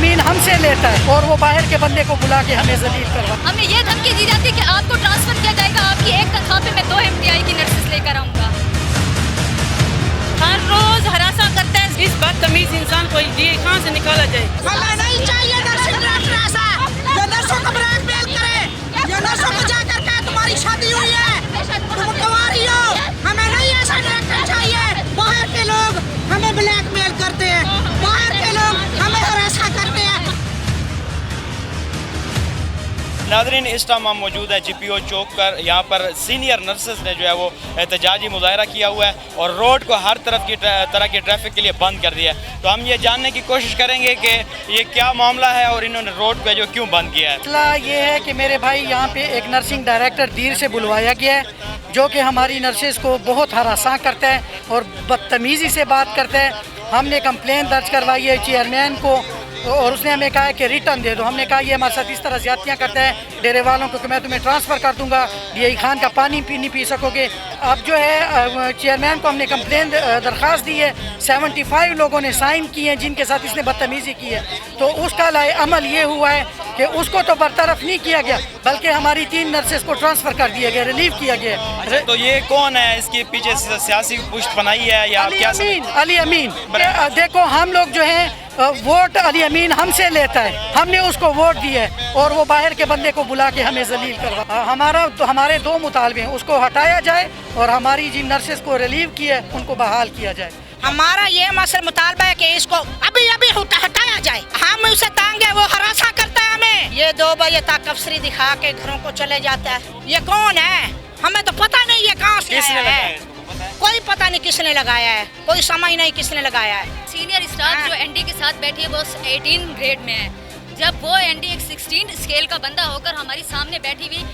अमीन हमसे लेता है और वो बाहर के बंदे को बुला के हमें जलील करवा। हमें ये धमकी दी जाती है कि आपको ट्रांसफर किया जाएगा, आपकी एक तनख्वाह पे मैं 2 MTI की नर्सेस लेकर आऊँगा। हर रोज हरासा करता है। इस बदतमीज इंसान को DA खान से निकाला जाए। हमें नहीं चाहिए नर्सिंग डायरेक्टर ऐसा, ये नर्सों को ब्लैकमेल करे, ये नर्सों को जाकर के तुम्हारी शादी हुई है, तुम कुंवारी हो, हमें नहीं ऐसा डायरेक्टर चाहिए। बाहर के लोग हमें ब्लैकमेल करते हैं, बाहर के लोग हमें हरासा करते हैं। नाज़रीन, इस टाइम हम मौजूद है GPO चौक पर। यहाँ पर सीनियर नर्सेस ने जो है वो एहतजाजी मुजाहरा किया हुआ है और रोड को हर तरह की ट्रैफिक के लिए बंद कर दिया है। तो हम ये जानने की कोशिश करेंगे कि ये क्या मामला है और इन्होंने रोड को जो क्यों बंद किया है। मसला ये है कि मेरे भाई यहाँ पे एक नर्सिंग डायरेक्टर दीर से बुलवाया गया है, जो कि हमारी नर्सेस को बहुत हरासा करता है और बदतमीज़ी से बात करता है। हमने कंप्लेन दर्ज करवाई है चेयरमैन को और उसने हमें कहा है कि रिटर्न दे दो। हमने कहा ये हमारे साथ इस तरह ज़्यादतियाँ करता है डेरे वालों को कि मैं तुम्हें ट्रांसफ़र कर दूंगा, DA खान का पानी नहीं पी सकोगे। अब जो है चेयरमैन को हमने कंप्लेन दरख्वास्त दी है, 75 लोगों ने साइन किए हैं जिनके साथ इसने बदतमीज़ी की है। तो उसका अमल ये हुआ है कि उसको तो बरतरफ नहीं किया गया, बल्कि हमारी 3 नर्सेस को ट्रांसफ़र कर दिया गया, रिलीव किया गया। तो ये कौन है, इसके पीछे सियासी पुष्ट बनाई है या क्या? अली अमीन। देखो हम लोग जो हैं वोट अली अमीन हमसे लेता है, हमने उसको वोट दिया है और वो बाहर के बंदे को बुला के हमें जलील करवा। हमारे 2 मुतालबे हैं, उसको हटाया जाए और हमारी जिन नर्सेस को रिलीव किया है उनको बहाल किया जाए। हमारा ये मसला मुतालबा है कि इसको अभी हटाया जाए। हम उसे तांगे, वो हरासा करता है हमें। ये 2 बजे तक अफसरी दिखा के घरों को चले जाता है। ये कौन है हमें तो पता नहीं, ये कहाँ से आया है, कोई पता नहीं किसने लगाया है, कोई समझ नहीं किसने लगाया है। सीनियर स्टाफ जो ND के साथ बैठी है वो 18 ग्रेड में है, जब वो ND एक 16 स्केल का बंदा होकर हमारी सामने बैठी हुई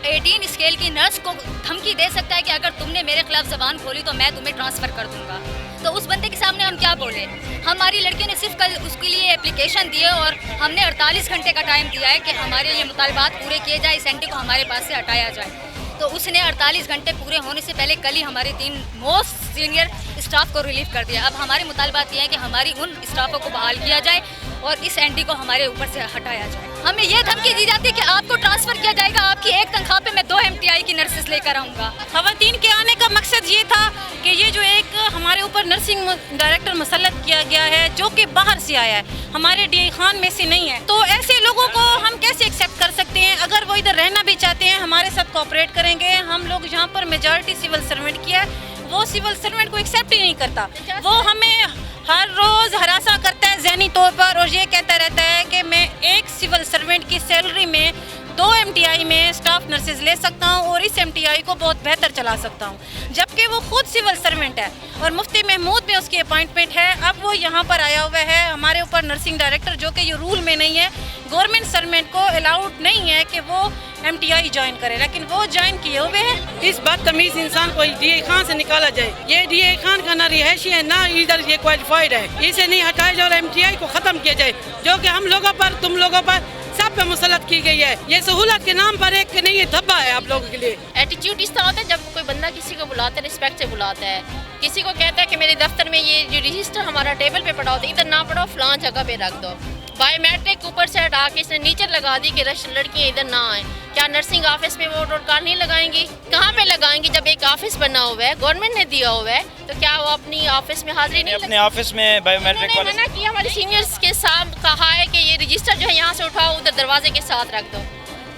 18 स्केल की नर्स को धमकी दे सकता है कि अगर तुमने मेरे खिलाफ जबान खोली तो मैं तुम्हें ट्रांसफ़र कर दूंगा। तो उस बंदे के सामने हम क्या बोले? हमारी लड़कियों ने सिर्फ कल उसके लिए एप्लीकेशन दिए और हमने 48 घंटे का टाइम दिया है कि हमारे ये मुतालबात पूरे किए जाए, इस ND को हमारे पास से हटाया जाए। तो उसने 48 घंटे पूरे होने से पहले कल ही हमारे 3 मोस्ट सीनियर स्टाफ को रिलीव कर दिया। अब हमारे मुतालबात ये हैं कि हमारी उन स्टाफों को बहाल किया जाए और इस ND को हमारे ऊपर से हटाया जाए। हमें ये धमकी दी जाती है कि आपको ट्रांसफ़र किया जाएगा, आपकी एक तनख्वाह पे मैं 2 MTI की नर्सेस लेकर आऊँगा। खवातीन के आने का मकसद ये था कि ये जो एक हमारे ऊपर नर्सिंग डायरेक्टर मुसल्लत किया गया है जो कि बाहर से आया है, हमारे DA खान में से नहीं है, तो ऐसे लोगों को हम कैसे एक्सेप्ट कर सकते हैं? अगर वो इधर रहना भी चाहते हैं हमारे साथ कोऑपरेट करेंगे। हम लोग यहाँ पर मेजॉरिटी सिविल सर्वेंट की है, वो सिविल सर्वेंट को एक्सेप्ट ही नहीं करता। वो हमें हर रोज़ हरासा करता है ज़हनी तौर पर और ये कहता रहता है कि मैं एक सिविल सर्वेंट की सैलरी में 2 MTI में स्टाफ नर्सेज ले सकता हूँ और इस MTI को बहुत बेहतर चला सकता हूँ, जबकि वो खुद सिविल सर्वेंट है और मुफ्ती महमूद में उसकी अपॉइंटमेंट है। अब वो यहाँ पर आया हुआ है हमारे ऊपर नर्सिंग डायरेक्टर, जो कि ये रूल में नहीं है, गवर्नमेंट सर्वेंट को अलाउड नहीं है कि वो MTI ज्वाइन करे, लेकिन वो ज्वाइन किए हुए हैं। इस बदतमीज इंसान को DA खान से निकाला जाए। ये DA खान का ना रिहायशी है ना इधर ये क्वालिफाइड है, इसे नहीं हटाया जाए और MTI को ख़त्म किया जाए, जो कि हम लोगों पर, तुम लोगों पर, सब पे मुसल्लत की गई है। ये सहूलत के नाम पर एक नहीं, ये धब्बा है आप लोगों के लिए। एटीट्यूड इस तरह होता है जब कोई बंदा किसी को बुलाता है, रिस्पेक्ट से बुलाता है, किसी को कहता है कि मेरे दफ्तर में ये जो रजिस्टर हमारा टेबल पे पड़ा होता है, इधर ना पड़ो, फलां जगह पे रख दो। बायोमेट्रिक ऊपर से हटा के इसने नीचे लगा दी कि लड़कियाँ इधर ना आए। क्या नर्सिंग ऑफिस में वोट कार्ड नहीं लगाएंगी? कहाँ पे लगाएंगी? जब एक ऑफिस बना हुआ है, गवर्नमेंट ने दिया हुआ है, तो क्या वो अपनी ऑफिस में हाजिरी नहीं अपने ऑफिस में बायोमेट्रिक वाले मना किया? हमारे सीनियर्स के साथ कहा है कि ये रजिस्टर जो है यहाँ से उठाओ, उधर दरवाजे के साथ रख दो।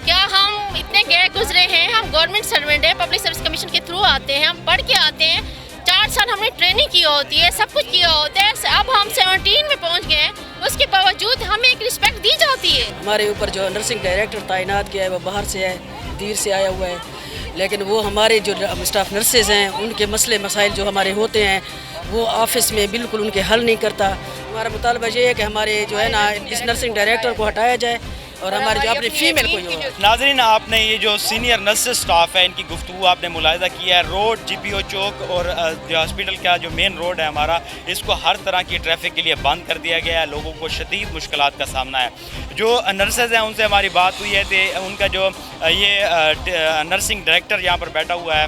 क्या हम इतने गैर गुजरे हैं? हम गवर्नमेंट सर्वेंट हैं, पब्लिक सर्विस कमीशन के थ्रू आते हैं, हम पढ़ के आते हैं, 4 साल हमने ट्रेनिंग की होती है, सब कुछ किया होता है। अब हम 17 में पहुँच गए हैं, उसके बावजूद हमें एक रिस्पेक्ट दी जाती है। हमारे ऊपर जो नर्सिंग डायरेक्टर तैनात किया है वो बाहर से है, दीर से आया हुआ है, लेकिन वो हमारे जो स्टाफ नर्सेज हैं उनके मसले मसाइल जो हमारे होते हैं वो ऑफिस में बिल्कुल उनके हल नहीं करता। हमारा मुतालबा ये है कि हमारे जो है ना इस नर्सिंग डायरेक्टर को हटाया जाए और हमारे जो अपने फीमेल को ही हो। नाज़रीन, आपने ये जो सीनियर नर्सेस स्टाफ है इनकी गुफ्तगू आपने मुलाहिज़ा किया है। रोड GPO चौक और जो हॉस्पिटल का जो मेन रोड है हमारा, इसको हर तरह की ट्रैफिक के लिए बंद कर दिया गया है। लोगों को शदीद मुश्किलात का सामना है। जो नर्सेज हैं उनसे हमारी बात हुई है तो उनका जो ये नर्सिंग डायरेक्टर यहाँ पर बैठा हुआ है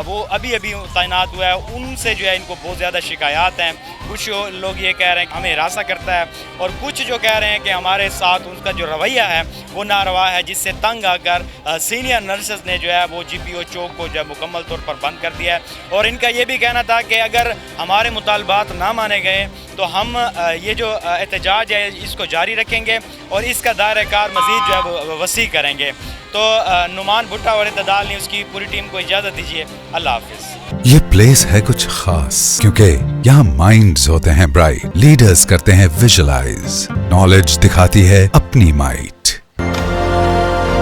وہ ابھی تعینات ہوا ہے، ان سے جو ہے ان کو بہت زیادہ شکایات ہیں. کچھ لوگ یہ کہہ رہے ہیں کہ ہمیں ہراساں کرتا ہے، اور کچھ جو کہہ رہے ہیں کہ ہمارے ساتھ ان کا جو رویہ ہے وہ ناروا ہے، جس سے تنگ آ کر سینئر نرسز نے جو ہے وہ جی پی او چوک کو جو ہے مکمل طور پر بند کر دیا ہے. اور ان کا یہ بھی کہنا تھا کہ اگر ہمارے مطالبات نہ مانے گئے تو ہم یہ جو احتجاج ہے اس کو جاری رکھیں گے اور اس کا دائرہ کار مزید جو ہے وہ وسیع کریں گے. تو نعمان بھٹا اور اعتدال نے اس کی پوری ٹیم کو اجازت دیجیے. اللہ حافظ. یہ پلیس ہے کچھ خاص کیونکہ یہاں مائنڈز ہوتے ہیں برائٹ، لیڈرز کرتے ہیں ویژولائز، نالج دکھاتی ہے اپنی might.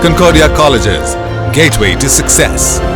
Concordia colleges, gateway to success.